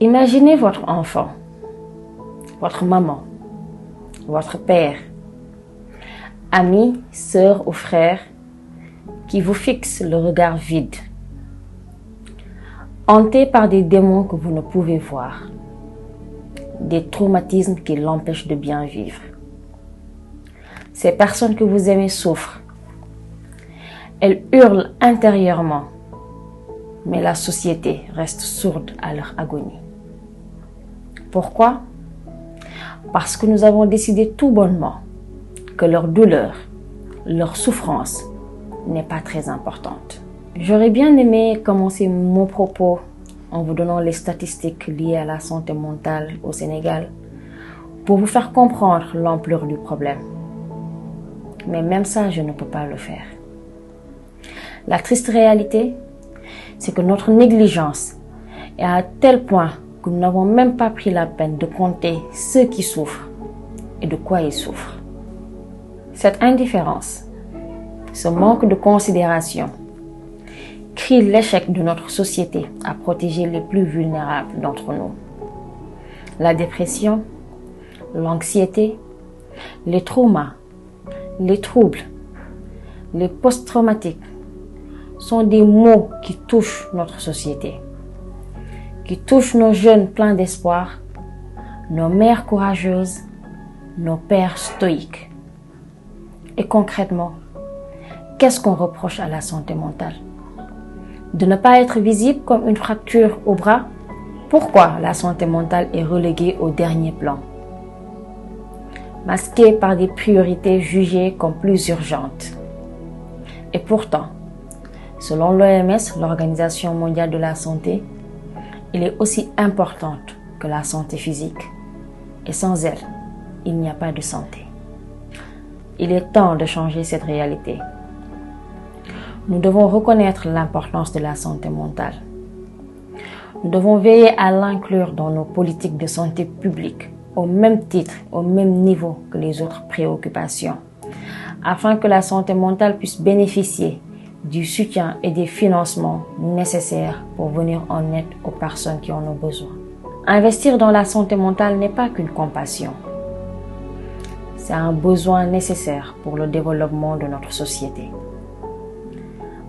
Imaginez votre enfant, votre maman, votre père, ami, sœur ou frère qui vous fixe le regard vide, hanté par des démons que vous ne pouvez voir, des traumatismes qui l'empêchent de bien vivre. Ces personnes que vous aimez souffrent. Elles hurlent intérieurement, mais la société reste sourde à leur agonie. Pourquoi? Parce que nous avons décidé tout bonnement que leur douleur, leur souffrance n'est pas très importante. J'aurais bien aimé commencer mon propos en vous donnant les statistiques liées à la santé mentale au Sénégal pour vous faire comprendre l'ampleur du problème. Mais même ça, je ne peux pas le faire. La triste réalité, c'est que notre négligence est à tel point que nous n'avons même pas pris la peine de compter ceux qui souffrent et de quoi ils souffrent. Cette indifférence, ce manque de considération, crie l'échec de notre société à protéger les plus vulnérables d'entre nous. La dépression, l'anxiété, les traumas, les troubles, les post-traumatiques sont des maux qui touchent notre société, qui touchent nos jeunes pleins d'espoir, nos mères courageuses, nos pères stoïques. Et concrètement, qu'est-ce qu'on reproche à la santé mentale? De ne pas être visible comme une fracture au bras? Pourquoi la santé mentale est reléguée au dernier plan? Masquée par des priorités jugées comme plus urgentes. Et pourtant, selon l'OMS, l'Organisation mondiale de la santé, elle est aussi importante que la santé physique. Et sans elle, il n'y a pas de santé. Il est temps de changer cette réalité. Nous devons reconnaître l'importance de la santé mentale. Nous devons veiller à l'inclure dans nos politiques de santé publique, au même titre, au même niveau que les autres préoccupations, afin que la santé mentale puisse bénéficier du soutien et des financements nécessaires pour venir en aide aux personnes qui en ont besoin. Investir dans la santé mentale n'est pas qu'une compassion. C'est un besoin nécessaire pour le développement de notre société.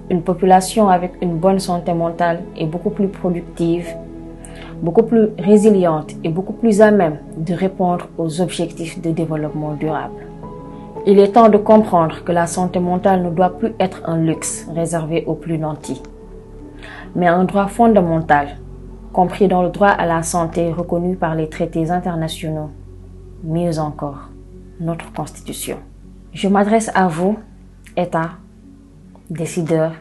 Une population avec une bonne santé mentale est beaucoup plus productive, beaucoup plus résiliente et beaucoup plus à même de répondre aux objectifs de développement durable. Il est temps de comprendre que la santé mentale ne doit plus être un luxe réservé aux plus nantis, mais un droit fondamental, compris dans le droit à la santé reconnu par les traités internationaux, mieux encore, notre Constitution. Je m'adresse à vous, État, décideurs,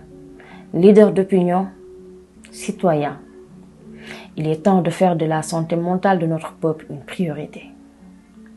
leaders d'opinion, citoyens. Il est temps de faire de la santé mentale de notre peuple une priorité.